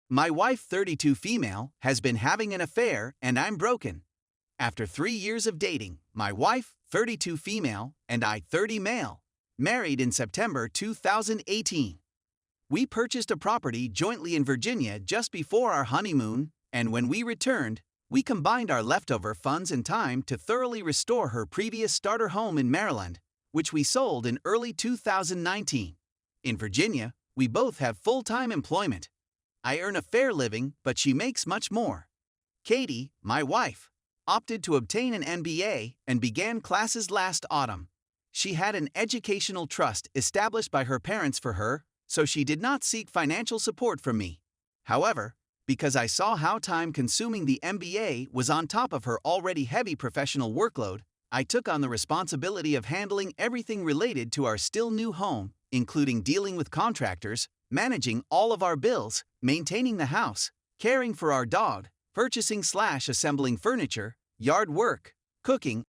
My wife, 32 female, has been having an affair and I'm broken. After 3 years of dating, my wife, 32 female, and I, 30 male, married in September 2018. We purchased a property jointly in Virginia just before our honeymoon, and when we returned, we combined our leftover funds and time to thoroughly restore her previous starter home in Maryland, which we sold in early 2019. In Virginia, we both have full-time employment. I earn a fair living, but she makes much more. Katie, my wife, opted to obtain an MBA and began classes last autumn. She had an educational trust established by her parents for her, so she did not seek financial support from me. However, because I saw how time-consuming the MBA was on top of her already heavy professional workload, I took on the responsibility of handling everything related to our still new home, including dealing with contractors, managing all of our bills, maintaining the house, caring for our dog, purchasing/assembling furniture, yard work, cooking,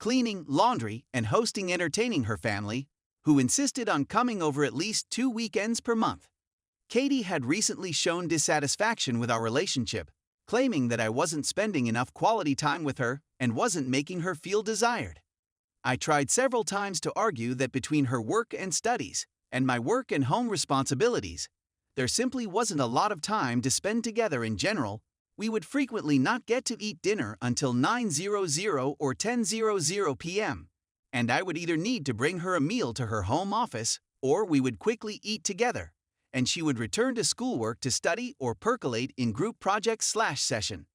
cleaning, laundry, and hosting entertaining her family, who insisted on coming over at least 2 weekends per month. Katie had recently shown dissatisfaction with our relationship, claiming that I wasn't spending enough quality time with her and wasn't making her feel desired. I tried several times to argue that between her work and studies, and my work and home responsibilities, there simply wasn't a lot of time to spend together in general. We would frequently not get to eat dinner until 9:00 or 10:00 p.m., and I would either need to bring her a meal to her home office, or we would quickly eat together, and she would return to schoolwork to study or percolate in group projects/session.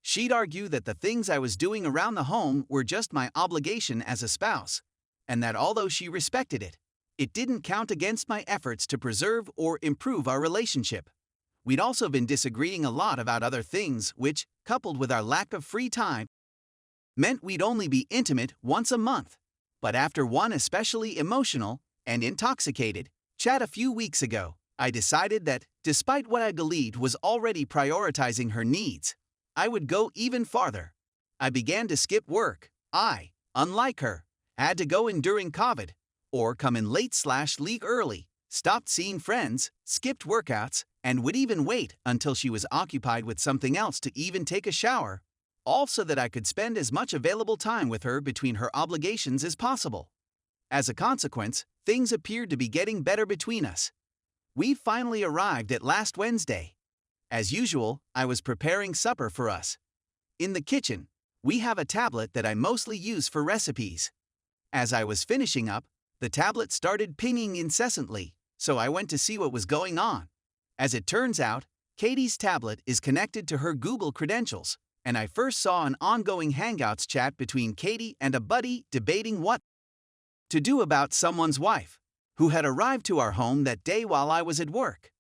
She'd argue that the things I was doing around the home were just my obligation as a spouse, and that although she respected it, it didn't count against my efforts to preserve or improve our relationship. We'd also been disagreeing a lot about other things which, coupled with our lack of free time, meant we'd only be intimate once a month. But after one especially emotional and intoxicated chat a few weeks ago, I decided that, despite what I believed was already prioritizing her needs, I would go even farther. I began to skip work. I, unlike her, had to go in during COVID, or come in late/leave early, stopped seeing friends, skipped workouts, and would even wait until she was occupied with something else to even take a shower, all so that I could spend as much available time with her between her obligations as possible. As a consequence, things appeared to be getting better between us. We finally arrived at last Wednesday. As usual, I was preparing supper for us. In the kitchen, we have a tablet that I mostly use for recipes. As I was finishing up, the tablet started pinging incessantly, so I went to see what was going on. As it turns out, Katie's tablet is connected to her Google credentials, and I first saw an ongoing Hangouts chat between Katie and a buddy debating what to do about someone's wife, who had arrived to our home that day while I was at work.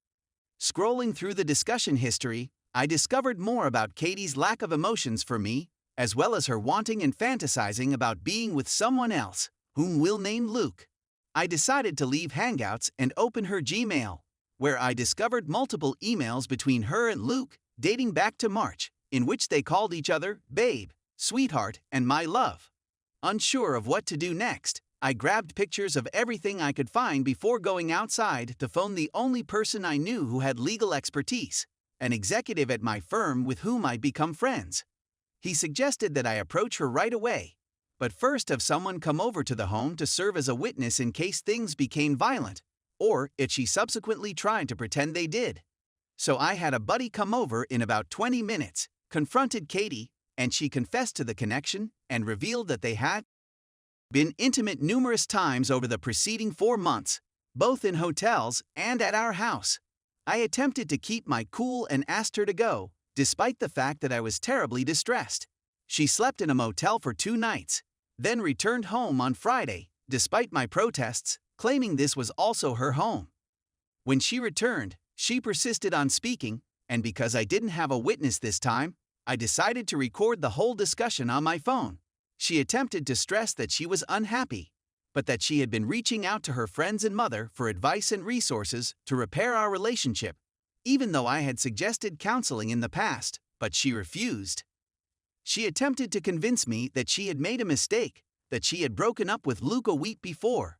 Scrolling through the discussion history, I discovered more about Katie's lack of emotions for me, as well as her wanting and fantasizing about being with someone else, whom we'll name Luke. I decided to leave Hangouts and open her Gmail, where I discovered multiple emails between her and Luke dating back to March, in which they called each other babe, sweetheart, and my love. Unsure of what to do next, I grabbed pictures of everything I could find before going outside to phone the only person I knew who had legal expertise, an executive at my firm with whom I'd become friends. He suggested that I approach her right away, but first have someone come over to the home to serve as a witness in case things became violent, or if she subsequently tried to pretend they did. So I had a buddy come over in about 20 minutes, confronted Katie, and she confessed to the connection and revealed that they had been intimate numerous times over the preceding 4 months, both in hotels and at our house. I attempted to keep my cool and asked her to go, despite the fact that I was terribly distressed. She slept in a motel for 2 nights, then returned home on Friday, despite my protests, claiming this was also her home. When she returned, she persisted on speaking, and because I didn't have a witness this time, I decided to record the whole discussion on my phone. She attempted to stress that she was unhappy, but that she had been reaching out to her friends and mother for advice and resources to repair our relationship, even though I had suggested counseling in the past, but she refused. She attempted to convince me that she had made a mistake, that she had broken up with Luke a week before,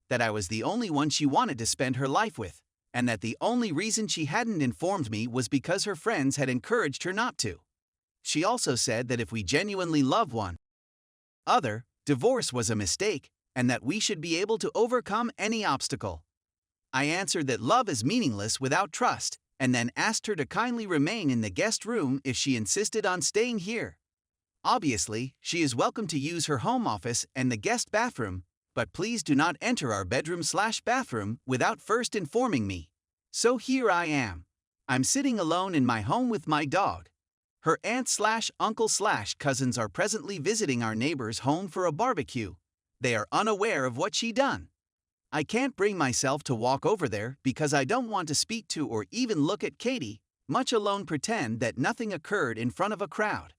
that I was the only one she wanted to spend her life with, and that the only reason she hadn't informed me was because her friends had encouraged her not to. She also said that if we genuinely love one another, divorce was a mistake, and that we should be able to overcome any obstacle. I answered that love is meaningless without trust, and then asked her to kindly remain in the guest room if she insisted on staying here. Obviously, she is welcome to use her home office and the guest bathroom, but please do not enter our bedroom/bathroom without first informing me. So here I am. I'm sitting alone in my home with my dog. Her aunt/uncle/cousins are presently visiting our neighbor's home for a barbecue. They are unaware of what she done. I can't bring myself to walk over there because I don't want to speak to or even look at Katie, much alone pretend that nothing occurred in front of a crowd.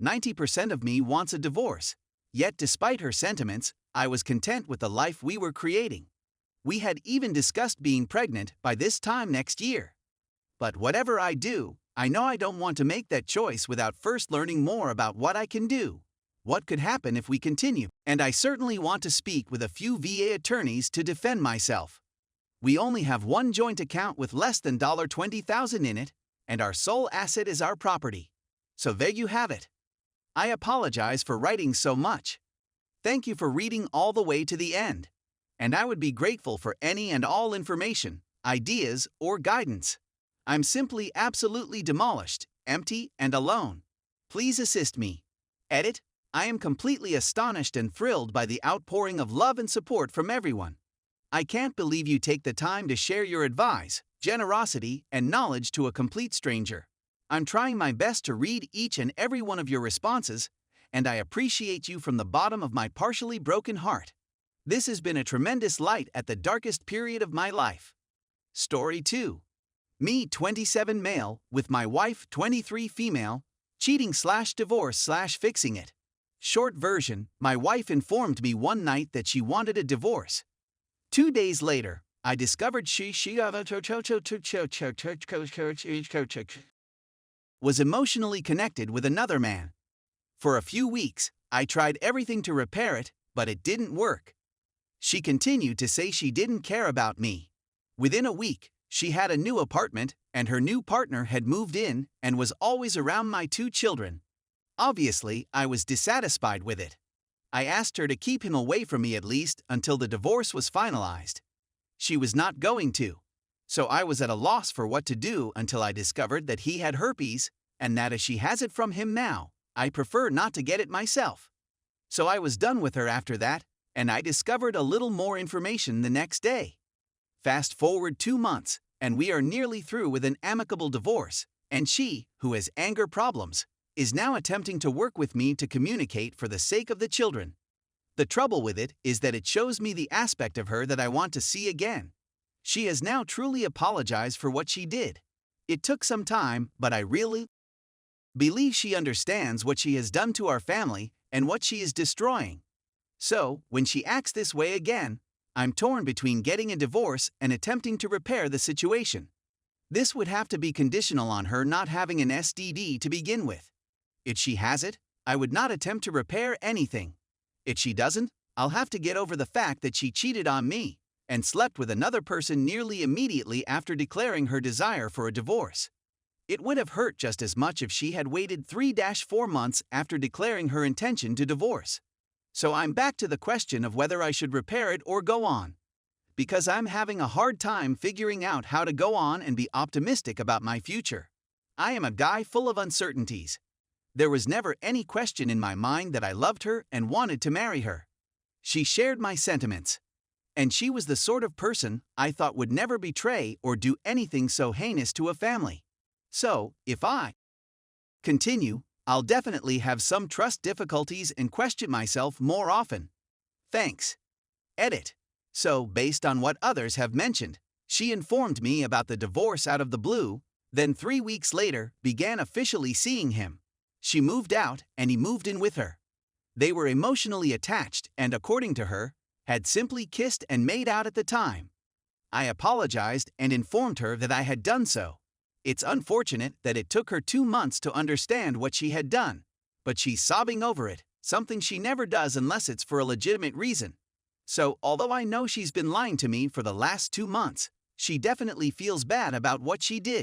90% of me wants a divorce, yet despite her sentiments, I was content with the life we were creating. We had even discussed being pregnant by this time next year. But whatever I do, I know I don't want to make that choice without first learning more about what I can do, what could happen if we continue, and I certainly want to speak with a few VA attorneys to defend myself. We only have one joint account with less than $20,000 in it, and our sole asset is our property. So there you have it. I apologize for writing so much. Thank you for reading all the way to the end, and I would be grateful for any and all information, ideas, or guidance. I'm simply absolutely demolished, empty, and alone. Please assist me. Edit. I am completely astonished and thrilled by the outpouring of love and support from everyone. I can't believe you take the time to share your advice, generosity, and knowledge to a complete stranger. I'm trying my best to read each and every one of your responses, and I appreciate you from the bottom of my partially broken heart. This has been a tremendous light at the darkest period of my life. Story 2. Me, 27 male, with my wife, 23 female, cheating/divorce/fixing it. Short version, my wife informed me one night that she wanted a divorce. 2 days later, I discovered she was emotionally connected with another man. For a few weeks, I tried everything to repair it, but it didn't work. She continued to say she didn't care about me. Within a week, she had a new apartment, and her new partner had moved in and was always around my 2 children. Obviously, I was dissatisfied with it. I asked her to keep him away from me at least until the divorce was finalized. She was not going to. So I was at a loss for what to do until I discovered that he had herpes, and that as she has it from him now, I prefer not to get it myself. So I was done with her after that, and I discovered a little more information the next day. Fast forward 2 months, and we are nearly through with an amicable divorce, and she, who has anger problems, is now attempting to work with me to communicate for the sake of the children. The trouble with it is that it shows me the aspect of her that I want to see again. She has now truly apologized for what she did. It took some time, but I really believe she understands what she has done to our family and what she is destroying. So, when she acts this way again, I'm torn between getting a divorce and attempting to repair the situation. This would have to be conditional on her not having an STD to begin with. If she has it, I would not attempt to repair anything. If she doesn't, I'll have to get over the fact that she cheated on me and slept with another person nearly immediately after declaring her desire for a divorce. It would have hurt just as much if she had waited 3-4 months after declaring her intention to divorce. So I'm back to the question of whether I should repair it or go on. Because I'm having a hard time figuring out how to go on and be optimistic about my future. I am a guy full of uncertainties. There was never any question in my mind that I loved her and wanted to marry her. She shared my sentiments. And she was the sort of person I thought would never betray or do anything so heinous to a family. So, if I continue, I'll definitely have some trust difficulties and question myself more often. Thanks. Edit. So, based on what others have mentioned, she informed me about the divorce out of the blue, then 3 weeks later began officially seeing him. She moved out and he moved in with her. They were emotionally attached and, according to her, had simply kissed and made out at the time. I apologized and informed her that I had done so. It's unfortunate that it took her 2 months to understand what she had done, but she's sobbing over it, something she never does unless it's for a legitimate reason. So, although I know she's been lying to me for the last 2 months, she definitely feels bad about what she did.